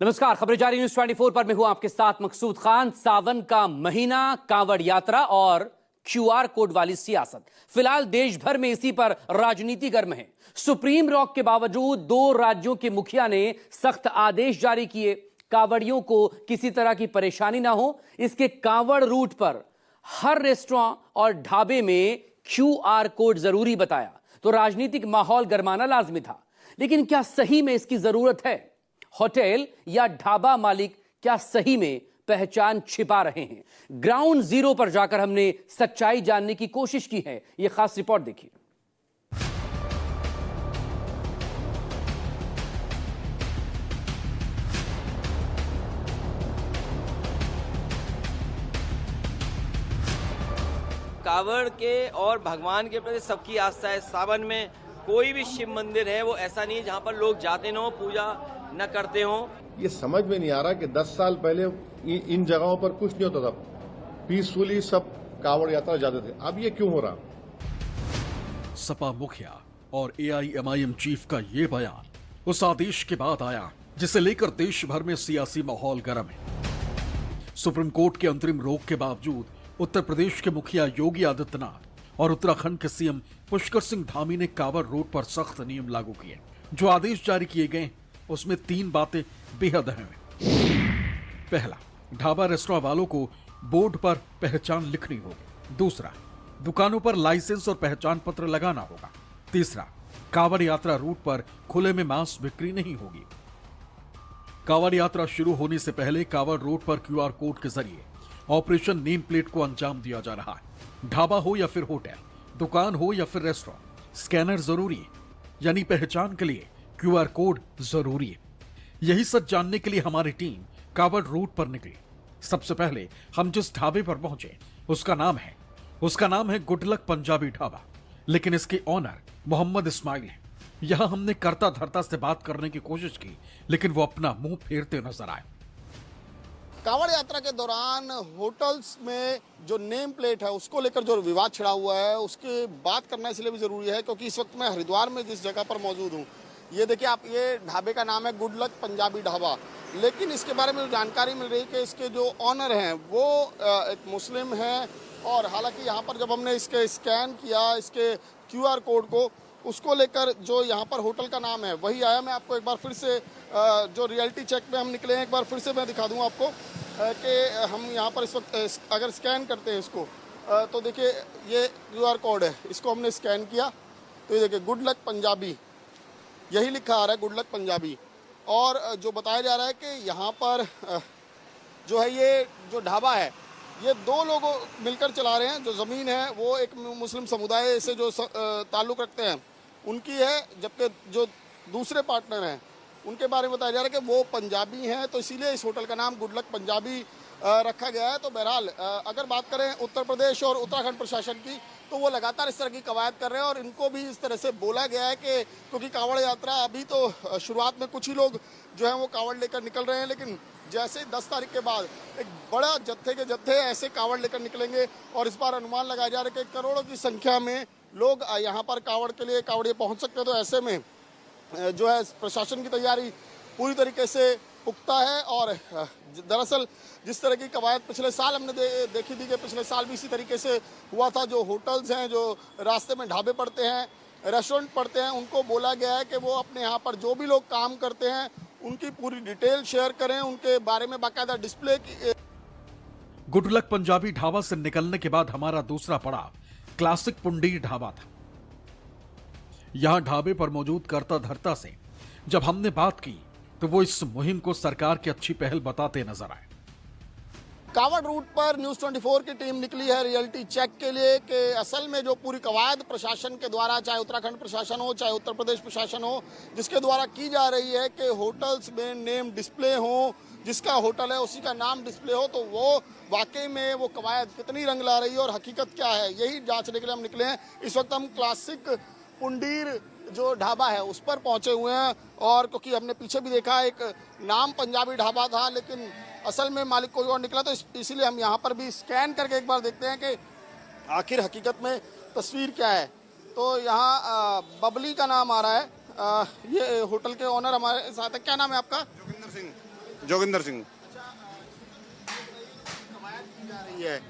नमस्कार, खबरें जारी न्यूज 24 पर मैं हूं आपके साथ मकसूद खान। सावन का महीना, कांवड़ यात्रा और क्यूआर कोड वाली सियासत। फिलहाल देश भर में इसी पर राजनीति गर्म है। सुप्रीम रोक के बावजूद दो राज्यों के मुखिया ने सख्त आदेश जारी किए। कांवड़ियों को किसी तरह की परेशानी ना हो, इसके कांवड़ रूट पर हर रेस्टोरेंट और ढाबे में क्यूआर कोड जरूरी बताया तो राजनीतिक माहौल गरमाना लाजमी था। लेकिन क्या सही में इसकी जरूरत है? होटल या ढाबा मालिक क्या सही में पहचान छिपा रहे हैं? ग्राउंड जीरो पर जाकर हमने सच्चाई जानने की कोशिश की है। यह खास रिपोर्ट देखिए। कांवड़ के और भगवान के प्रति सबकी आस्था है। सावन में कोई भी शिव मंदिर है वो ऐसा नहीं है जहाँ पर लोग जाते न हो, पूजा न करते हो। ये समझ में नहीं आ रहा कि 10 साल पहले इन जगहों पर कुछ नहीं होता था, पीसफुली सब कांवड़ यात्रा जाते थे। अब ये क्यों हो रहा? सपा मुखिया और एआईएमआईएम चीफ का ये बयान उस आदेश के बाद आया जिसे लेकर देश भर में सियासी माहौल गर्म है। सुप्रीम कोर्ट के अंतरिम रोक के बावजूद उत्तर प्रदेश के मुखिया योगी आदित्यनाथ और उत्तराखंड के सीएम पुष्कर सिंह धामी ने कांवड़ रोड पर सख्त नियम लागू किए। जो आदेश जारी किए गए उसमें 3 बातें बेहद अहम हैं। पहला, ढाबा रेस्टोरेंट वालों को बोर्ड पर पहचान लिखनी होगी। दूसरा, दुकानों पर लाइसेंस और पहचान पत्र लगाना होगा। तीसरा, कांवड़ यात्रा रूट पर खुले में मांस बिक्री नहीं होगी। कांवड़ यात्रा शुरू होने से पहले कांवड़ रोड पर क्यूआर कोड के जरिए ऑपरेशन नेम प्लेट को अंजाम दिया जा रहा है। ढाबा हो या फिर होटल, दुकान हो या फिर रेस्टोरेंट, स्कैनर जरूरी है, यानी पहचान के लिए क्यूआर कोड जरूरी है। यही सच जानने के लिए हमारी टीम कांवड़ रूट पर निकली। सबसे पहले हम जिस ढाबे पर पहुंचे उसका नाम है गुड लक पंजाबी ढाबा, लेकिन इसके ऑनर मोहम्मद इस्माइल है। यहां हमने करता धरता से बात करने की कोशिश की, लेकिन वो अपना मुंह फेरते नजर आए। कांवड़ यात्रा के दौरान होटल्स में जो नेम प्लेट है उसको लेकर जो विवाद छिड़ा हुआ है उसकी बात करना इसलिए भी जरूरी है क्योंकि इस वक्त मैं हरिद्वार में जिस जगह पर मौजूद हूँ, ये देखिए आप, ये ढाबे का नाम है गुड लक पंजाबी ढाबा। लेकिन इसके बारे में जो जानकारी मिल रही है कि इसके जो ऑनर हैं वो एक मुस्लिम हैं। और हालांकि यहाँ पर जब हमने इसके स्कैन किया इसके क्यूआर कोड को, उसको लेकर जो यहाँ पर होटल का नाम है वही आया। मैं आपको एक बार फिर से जो रियलिटी चेक पे हम निकले हैं एक बार फिर से मैं दिखा दूँ आपको कि हम यहाँ पर इस वक्त अगर स्कैन करते हैं इसको तो देखिए ये क्यूआर कोड है, इसको हमने स्कैन किया तो ये देखिए गुड लक पंजाबी यही लिखा आ रहा है, गुड लक पंजाबी। और जो बताया जा रहा है कि यहाँ पर जो है ये जो ढाबा है ये 2 लोग मिलकर चला रहे हैं। जो ज़मीन है वो एक मुस्लिम समुदाय से जो ताल्लुक़ रखते हैं उनकी है, जबकि जो दूसरे पार्टनर हैं उनके बारे में बताया जा रहा है कि वो पंजाबी हैं, तो इसीलिए इस होटल का नाम गुड लक पंजाबी रखा गया है। तो बहरहाल अगर बात करें उत्तर प्रदेश और उत्तराखंड प्रशासन की तो वो लगातार इस तरह की कवायद कर रहे हैं और इनको भी इस तरह से बोला गया है कि क्योंकि कांवड़ यात्रा अभी तो शुरुआत में कुछ ही लोग जो है वो कांवड़ लेकर निकल रहे हैं, लेकिन जैसे 10 तारीख के बाद एक बड़ा जत्थे के जत्थे ऐसे कांवड़ लेकर निकलेंगे और इस बार अनुमान लगाया जा रहा है कि करोड़ों की संख्या में लोग यहाँ पर कांवड़ के लिए कांवड़िए पहुँच सकते हैं। तो ऐसे में जो है प्रशासन की तैयारी पूरी तरीके से पुख्ता है। और दरअसल जिस तरह की कवायद पिछले साल हमने देखी थी कि पिछले साल भी इसी तरीके से हुआ था। जो होटल्स हैं, जो रास्ते में ढाबे पड़ते हैं, रेस्टोरेंट पड़ते हैं, उनको बोला गया है कि वो अपने यहाँ पर जो भी लोग काम करते हैं उनकी पूरी डिटेल शेयर करें, उनके बारे में बाकायदा डिस्प्ले की। गुड लक पंजाबी ढाबा से निकलने के बाद हमारा दूसरा पड़ाव क्लासिक पुंडीर ढाबा था। यहां ढाबे पर मौजूद करता धरता से जब हमने बात की तो वो इस मुहिम को सरकार की अच्छी पहल बताते नजर आए। कांवड़ रूट पर न्यूज़ 24 की टीम निकली है रियलिटी चेक के लिए कि असल में जो पूरी कवायद प्रशासन के द्वारा, चाहे उत्तराखंड प्रशासन हो चाहे उत्तर प्रदेश प्रशासन हो, जिसके द्वारा की जा रही है कि होटल्स में नेम डिस्प्ले हो, जिसका होटल है उसी का नाम डिस्प्ले हो, तो वो वाकई में वो कवायद कितनी रंग ला रही है और हकीकत क्या है, यही जांचने के लिए हम निकले हैं। इस वक्त हम क्लासिक पुंडीर जो ढाबा है उस पर पहुंचे हुए हैं और क्योंकि हमने पीछे भी देखा एक नाम पंजाबी ढाबा था लेकिन असल में मालिक कोई और निकला, तो इसीलिए हम यहाँ पर भी स्कैन करके एक बार देखते हैं कि आखिर हकीकत में तस्वीर क्या है। तो यहाँ बबली का नाम आ रहा है, ये होटल के ओनर हमारे साथ है। क्या नाम है आपका? जोगिंदर सिंह। जोगिंदर सिंह। रही है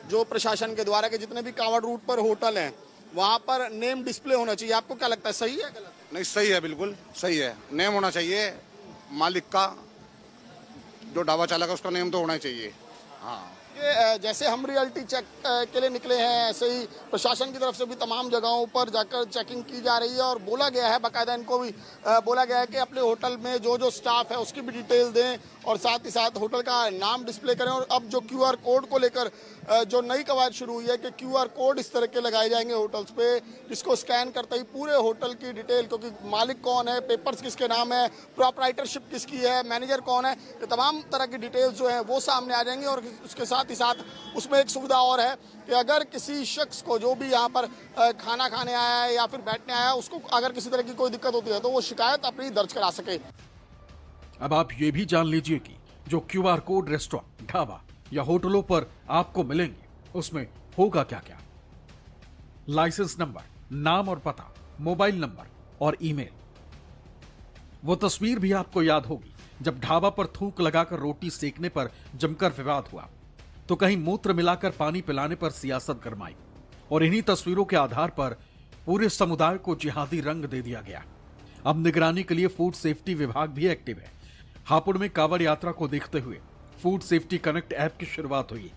जो प्रशासन के द्वारा के जितने भी कांवड़ रूट पर होटल हैं वहां पर नेम डिस्प्ले होना चाहिए, आपको क्या लगता है सही है गलत? नहीं, सही है, बिल्कुल सही है। नेम होना चाहिए मालिक का, जो ढाबा चालक है उसका नेम तो होना चाहिए। हाँ, ये जैसे हम रियलिटी चेक के लिए निकले हैं, ऐसे ही प्रशासन की तरफ से भी तमाम जगहों पर जाकर चेकिंग की जा रही है और बोला गया है, बाकायदा इनको भी बोला गया है कि अपने होटल में जो जो स्टाफ है उसकी भी डिटेल दें और साथ ही साथ होटल का नाम डिस्प्ले करें। और अब जो QR कोड को लेकर जो नई कवायद शुरू हुई है कि QR कोड इस तरह के लगाए जाएंगे होटल्स पे, जिसको स्कैन करते ही पूरे होटल की डिटेल, क्योंकि मालिक कौन है, पेपर्स किसके नाम है, प्रोप्राइटरशिप किसकी है, मैनेजर कौन है, ये तमाम तरह की डिटेल्स जो है वो सामने आ जाएंगी। और उसके साथ ही साथ उसमें एक सुविधा और है कि अगर किसी शख्स को जो भी यहाँ पर खाना खाने आया है या फिर बैठने आया है, उसको अगर किसी तरह की कोई दिक्कत होती है तो वो शिकायत अपनी दर्ज करा सके। अब आप ये भी जान लीजिए कि जो QR कोड रेस्टोरेंट, ढाबा या होटलों पर आपको मिलेंगे उसमें होगा क्या क्या। लाइसेंस नंबर, नाम और पता, मोबाइल नंबर और ईमेल। वो तस्वीर भी आपको याद होगी जब ढाबा पर थूक लगाकर रोटी सेकने पर जमकर विवाद हुआ, तो कहीं मूत्र मिलाकर पानी पिलाने पर सियासत गरमाई और इन्हीं तस्वीरों के आधार पर पूरे समुदाय को जिहादी रंग दे दिया गया। अब निगरानी के लिए फूड सेफ्टी विभाग भी एक्टिव है। हापुड़ में कांवड़ यात्रा को देखते हुए फूड सेफ्टी कनेक्ट ऐप की शुरुआत हुई।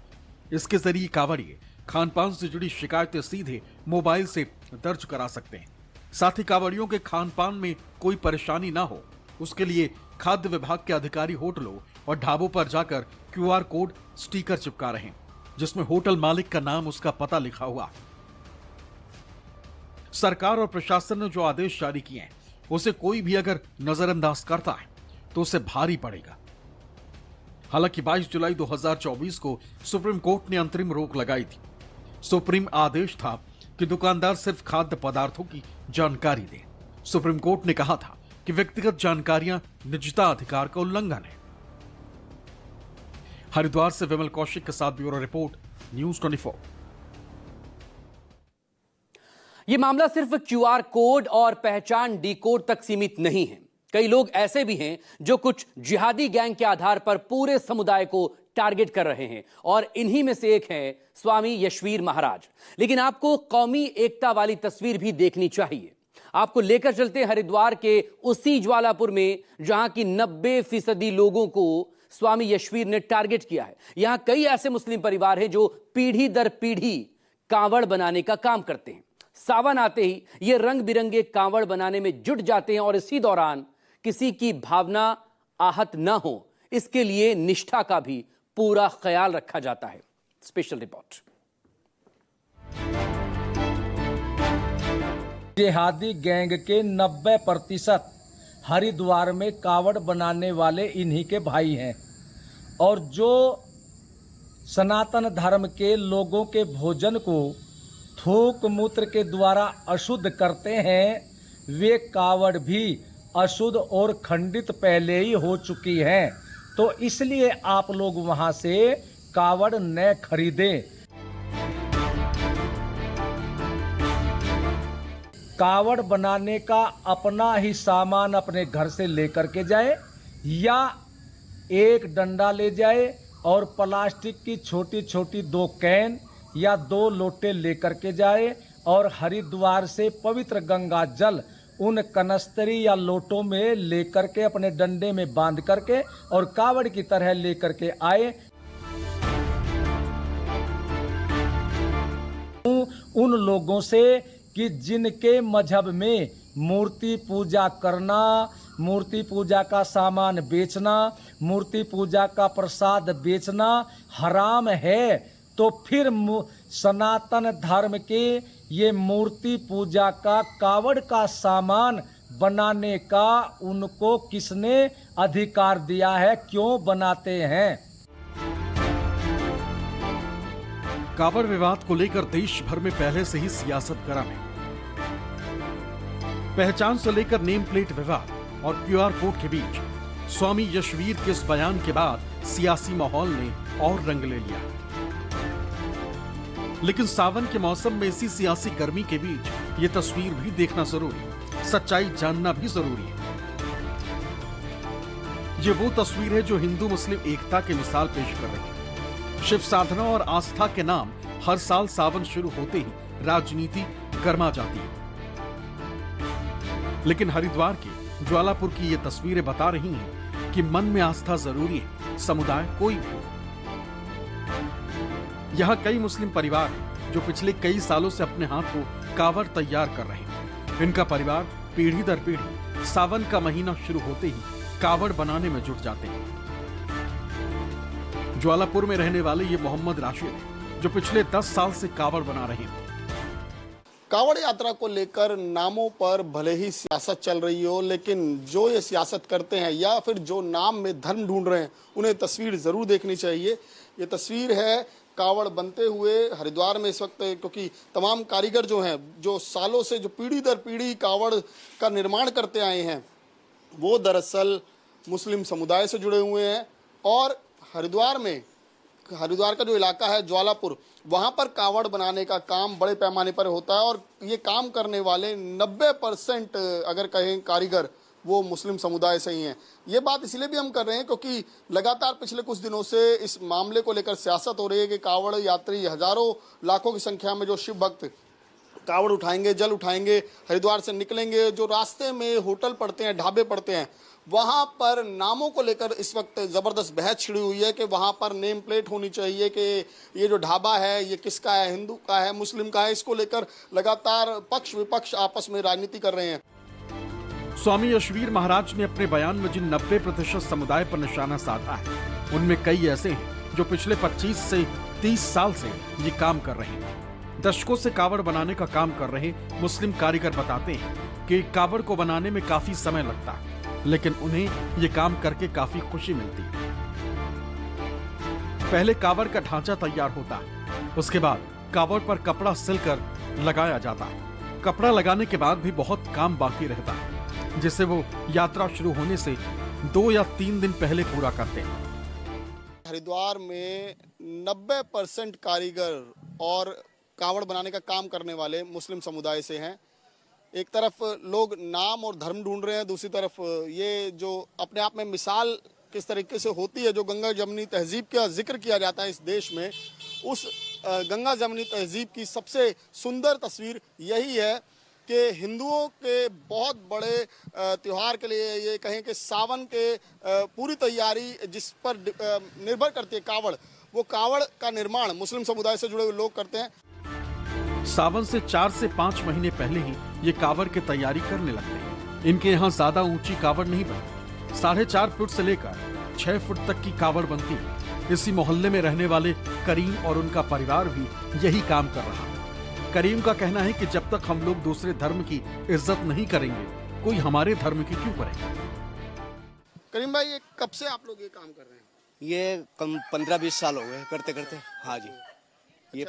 इसके जरिए कांवड़िए खान पान से जुड़ी शिकायतें सीधे मोबाइल से दर्ज करा सकते हैं। साथ ही कांवड़ियों के खान पान में कोई परेशानी ना हो, उसके लिए खाद्य विभाग के अधिकारी होटलों और ढाबों पर जाकर QR कोड स्टिकर चिपका रहे हैं, जिसमें होटल मालिक का नाम, उसका पता लिखा हुआ। सरकार और प्रशासन ने जो आदेश जारी किए हैं उसे कोई भी अगर नजरअंदाज करता है तो उसे भारी पड़ेगा। हालांकि 22 जुलाई 2024 को सुप्रीम कोर्ट ने अंतरिम रोक लगाई थी। सुप्रीम आदेश था कि दुकानदार सिर्फ खाद्य पदार्थों की जानकारी दे। सुप्रीम कोर्ट ने कहा था कि व्यक्तिगत जानकारियां निजता अधिकार का उल्लंघन है। हरिद्वार से विमल कौशिक के साथ ब्यूरो रिपोर्ट, न्यूज़ 24। यह मामला सिर्फ QR कोड और पहचान डिकोड तक सीमित नहीं है। कई लोग ऐसे भी हैं जो कुछ जिहादी गैंग के आधार पर पूरे समुदाय को टारगेट कर रहे हैं और इन्हीं में से एक है स्वामी यशवीर महाराज। लेकिन आपको कौमी एकता वाली तस्वीर भी देखनी चाहिए। आपको लेकर चलते हैं हरिद्वार के उसी ज्वालापुर में जहां की 90% लोगों को स्वामी यशवीर ने टारगेट किया है। यहां कई ऐसे मुस्लिम परिवार हैं जो पीढ़ी दर पीढ़ी कांवड़ बनाने का काम करते हैं। सावन आते ही ये रंग बिरंगे कांवड़ बनाने में जुट जाते हैं और इसी दौरान किसी की भावना आहत न हो, इसके लिए निष्ठा का भी पूरा ख्याल रखा जाता है। Special report. जिहादी गैंग के 90% हरिद्वार में कावड़ बनाने वाले इन्हीं के भाई हैं और जो सनातन धर्म के लोगों के भोजन को थूक मूत्र के द्वारा अशुद्ध करते हैं, वे कावड़ भी अशुद्ध और खंडित पहले ही हो चुकी हैं। तो इसलिए आप लोग वहां से कावड़ न खरीदें। कावड़ बनाने का अपना ही सामान अपने घर से लेकर के जाए या एक डंडा ले जाए और प्लास्टिक की छोटी छोटी 2 कैन या 2 लोटे लेकर के जाए और हरिद्वार से पवित्र गंगा जल उन कनस्तरी या लोटों में लेकर के अपने डंडे में बांध करके और कावड़ की तरह लेकर के आए। उन लोगों से कि जिनके मजहब में मूर्ति पूजा करना, मूर्ति पूजा का सामान बेचना, मूर्ति पूजा का प्रसाद बेचना हराम है, तो फिर सनातन धर्म के ये मूर्ति पूजा का कावड़ का सामान बनाने का उनको किसने अधिकार दिया है, क्यों बनाते हैं? कावड़ विवाद को लेकर देश भर में पहले से ही सियासत गर्म है। पहचान से लेकर नेम प्लेट विवाद और QR कोड के बीच स्वामी यशवीर के इस बयान के बाद सियासी माहौल ने और रंग ले लिया। लेकिन सावन के मौसम में इसी सियासी गर्मी के बीच ये तस्वीर भी देखना जरूरी है, सच्चाई जानना भी जरूरी है। ये वो तस्वीर है जो हिंदू मुस्लिम एकता की मिसाल पेश कर रही है। शिव साधना और आस्था के नाम हर साल सावन शुरू होते ही राजनीति गर्मा जाती है, लेकिन हरिद्वार की ज्वालापुर की ये तस्वीरें बता रही हैं कि मन में आस्था जरूरी है, समुदाय कोई भी हो। यहाँ कई मुस्लिम परिवार हैं जो पिछले कई सालों से अपने हाथों कावड़ तैयार कर रहे हैं। इनका परिवार पीढ़ी दर पीढ़ी सावन का महीना शुरू होते ही कावड़ बनाने में जुट जाते हैं। ज्वालापुर में रहने वाले ये मोहम्मद राशिद हैं जो पिछले 10 साल से कावड़ बना रहे हैं। कावड़ यात्रा को लेकर नामों पर भले ही सियासत चल रही हो, लेकिन जो ये सियासत करते हैं या फिर जो नाम में धर्म ढूंढ रहे हैं, उन्हें तस्वीर जरूर देखनी चाहिए। ये तस्वीर है कावड़ बनते हुए हरिद्वार में इस वक्त, क्योंकि तमाम कारीगर जो हैं, जो सालों से जो पीढ़ी दर पीढ़ी कावड़ का निर्माण करते आए हैं, वो दरअसल मुस्लिम समुदाय से जुड़े हुए हैं। और हरिद्वार का जो इलाका है ज्वालापुर, वहाँ पर कावड़ बनाने का काम बड़े पैमाने पर होता है और ये काम करने वाले 90% अगर कहें कारीगर, वो मुस्लिम समुदाय से ही हैं। ये बात इसलिए भी हम कर रहे हैं क्योंकि लगातार पिछले कुछ दिनों से इस मामले को लेकर सियासत हो रही है कि कावड़ यात्री हजारों लाखों की संख्या में जो शिव भक्त कावड़ उठाएंगे, जल उठाएंगे, हरिद्वार से निकलेंगे, जो रास्ते में होटल पड़ते हैं, ढाबे पड़ते हैं, वहां पर नामों को लेकर इस वक्त जबरदस्त बहस छिड़ी हुई है कि वहां पर नेम प्लेट होनी चाहिए कि ये जो ढाबा है ये किसका है, हिंदू का है, मुस्लिम का है। इसको लेकर लगातार पक्ष विपक्ष आपस में राजनीति कर रहे हैं। स्वामी यशवीर महाराज ने अपने बयान में जिन 90% समुदाय पर निशाना साधा है, उनमें कई ऐसे हैं जो पिछले 25 से 30 साल से ये काम कर रहे हैं। दशकों से कावड़ बनाने का काम कर रहे मुस्लिम कारीगर बताते हैं कि कावड़ को बनाने में काफी समय लगता है, लेकिन उन्हें ये काम करके काफी खुशी मिलती है। पहले कावड़ का ढांचा तैयार होता है, उसके बाद कावड़ पर कपड़ा सिलकर लगाया जाता है। कपड़ा लगाने के बाद भी बहुत काम बाकी रहता है, जिसे वो यात्रा शुरू होने से 2 या 3 दिन पहले पूरा करते हैं। हरिद्वार में 90% कारीगर और कावड़ बनाने का काम करने वाले मुस्लिम समुदाय से हैं। एक तरफ लोग नाम और धर्म ढूंढ रहे हैं, दूसरी तरफ ये जो अपने आप में मिसाल किस तरीके से होती है, जो गंगा जमनी तहजीब का जिक्र किया जाता है इस देश में, उस गंगा जमनी तहजीब की सबसे सुंदर तस्वीर यही है कि हिंदुओं के बहुत बड़े त्योहार के लिए, ये कहें कि सावन के पूरी तैयारी जिस पर निर्भर करती है कावड़, वो कावड़ का निर्माण मुस्लिम समुदाय से जुड़े हुए लोग करते हैं। सावन से 4 से 5 महीने पहले ही ये कावड़ की तैयारी करने लगते हैं। इनके यहाँ ज्यादा ऊंची कावड़ नहीं बनती, 4.5 फुट से लेकर 6 फुट तक की कावड़ बनती है। इसी मोहल्ले में रहने वाले करीम और उनका परिवार भी यही काम कर रहा है। करीम का कहना है कि जब तक हम लोग दूसरे धर्म की इज्जत नहीं करेंगे, कोई हमारे धर्म की क्यों करेगा। करीम भाई, ये कब से आप लोग ये काम कर रहे हैं? ये कम 15-20 साल हो गए करते करते। हाँ जी, ये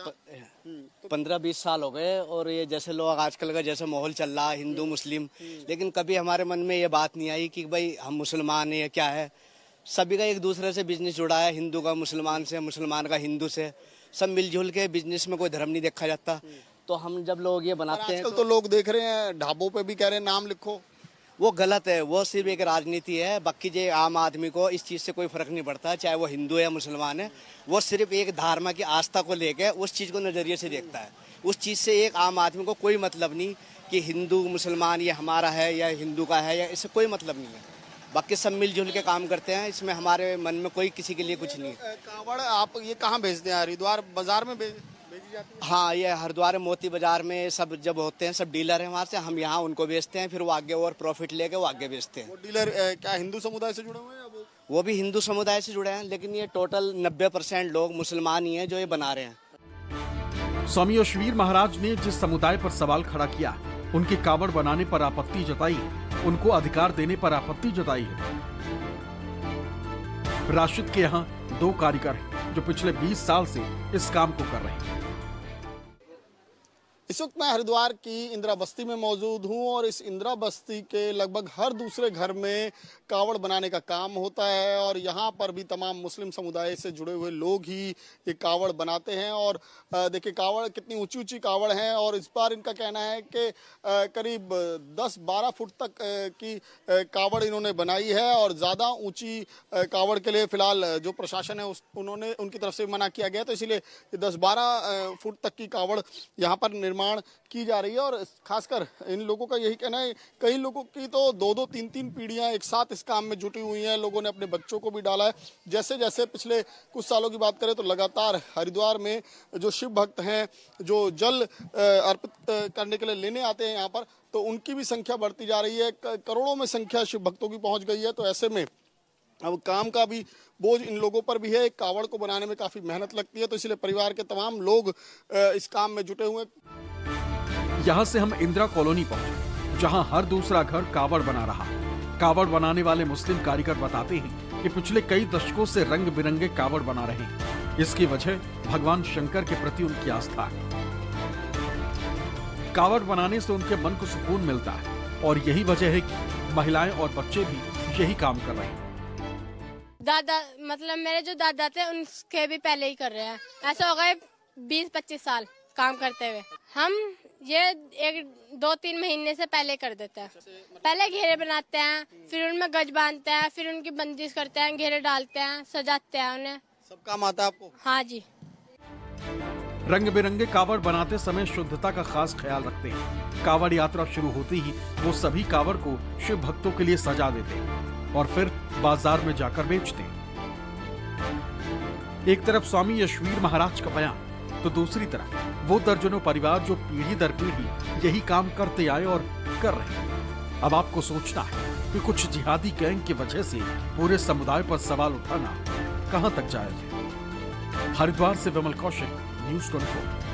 15-20 साल हो गए। और ये जैसे लोग आजकल का जैसे माहौल चल रहा है हिंदू मुस्लिम, लेकिन कभी हमारे मन में ये बात नहीं आई कि भाई हम मुसलमान हैं या क्या है। सभी का एक दूसरे से बिजनेस जुड़ा है, हिंदू का मुसलमान से, मुसलमान का हिंदू से, सब मिलजुल के बिजनेस में कोई धर्म नहीं देखा जाता। तो हम जब लोग ये बनाते हैं तो लोग देख रहे हैं ढाबों पे भी कह रहे हैं नाम लिखो, वो गलत है। वो सिर्फ एक राजनीति है, बाकी जो आम आदमी को इस चीज़ से कोई फर्क नहीं पड़ता, चाहे वो हिंदू है या मुसलमान है। वो सिर्फ एक धार्मिक की आस्था को लेकर उस चीज़ को नज़रिए से देखता है। उस चीज़ से एक आम आदमी को कोई मतलब नहीं कि हिंदू मुसलमान ये हमारा है या हिंदू का है, या इससे कोई मतलब नहीं है। बाकी सब मिलजुल के काम करते हैं, इसमें हमारे मन में कोई किसी के लिए कुछ नहीं है। कावड़ आप ये कहाँ भेजते हैं? हरिद्वार बाजार में भेजी जाती है? हाँ, ये हरिद्वार मोती बाजार में सब जब होते हैं, सब डीलर हैं वहाँ से, हम यहाँ उनको बेचते हैं, फिर वो आगे और प्रॉफिट लेके वो आगे बेचते हैं। वो डीलर क्या हिंदू समुदाय से जुड़े हुए हैं? वो भी हिंदू समुदाय से जुड़े हैं, लेकिन ये टोटल 90% लोग मुसलमान ही हैं जो ये बना रहे हैं। स्वामी यशवीर महाराज ने जिस समुदाय पर सवाल खड़ा किया, उनके कावड़ बनाने पर आपत्ति जताई है, उनको अधिकार देने पर आपत्ति जताई है। राशिद के यहाँ 2 कारीगर हैं जो पिछले 20 साल से इस काम को कर रहे हैं। इस वक्त मैं हरिद्वार की इंदिरा बस्ती में मौजूद हूं और इस इंदिरा बस्ती के लगभग हर दूसरे घर में कावड़ बनाने का काम होता है और यहाँ पर भी तमाम मुस्लिम समुदाय से जुड़े हुए लोग ही ये कावड़ बनाते हैं। और देखिए कावड़ कितनी ऊंची ऊंची कावड़ हैं और इस बार इनका कहना है कि करीब 10-12 फुट तक की कावड़ इन्होंने बनाई है और ज़्यादा ऊंची कावड़ के लिए फिलहाल जो प्रशासन है उन्होंने उनकी तरफ से मना किया गया, तो इसीलिए 10-12 फुट तक की कावड़ यहाँ पर निर्माण की जा रही है। और खासकर इन लोगों का यही कहना है, कई लोगों की तो 2-2, 3-3 पीढ़ियां एक साथ इस काम में जुटी हुई हैं, लोगों ने अपने बच्चों को भी डाला है। जैसे जैसे पिछले कुछ सालों की बात करें तो लगातार हरिद्वार में जो शिव भक्त हैं जो जल अर्पित करने के लिए लेने आते हैं यहाँ पर, तो उनकी भी संख्या बढ़ती जा रही है। करोड़ों में संख्या शिव भक्तों की पहुंच गई है। तो ऐसे में अब काम का भी बोझ इन लोगों पर भी है। एक कावड़ को बनाने में काफी मेहनत लगती है, तो इसलिए परिवार के तमाम लोग इस काम में जुटे हुए हैं। यहाँ से हम इंदिरा कॉलोनी पहुंचे, जहाँ हर दूसरा घर कावड़ बना रहा। कावड़ बनाने वाले मुस्लिम कारीगर बताते हैं कि पिछले कई दशकों से रंग बिरंगे कावड़ बना रहे हैं। इसकी वजह भगवान शंकर के प्रति उनकी आस्था है। कावड़ बनाने से उनके मन को सुकून मिलता है और यही वजह है कि महिलाएं और बच्चे भी यही काम कर रहे हैं। दादा मतलब मेरे जो दादा थे उनके भी पहले ही कर रहे हैं। ऐसा हो गए 20-25 साल काम करते हुए। हम ये 1-2-3 महीने से पहले कर देते हैं। पहले घेरे बनाते हैं, फिर उनमें गज बांधते हैं, फिर उनकी बंदिश करते हैं, घेरे डालते हैं, सजाते हैं उन्हें। सब काम आता है आपको? हाँ जी। रंग बिरंगे कावड़ बनाते समय शुद्धता का खास ख्याल रखते हैं। कावड़ यात्रा शुरू होते ही वो सभी कावड़ को शिव भक्तों के लिए सजा देते हैं और फिर बाजार में जाकर बेचते हैं। एक तरफ स्वामी यशवीर महाराज का बयान, तो दूसरी तरफ वो दर्जनों परिवार जो पीढ़ी दर पीढ़ी यही काम करते आए और कर रहे हैं। अब आपको सोचना है कि कुछ जिहादी गैंग की वजह से पूरे समुदाय पर सवाल उठाना कहां तक जायज है। हरिद्वार से विमल कौशिक, न्यूज़ 24।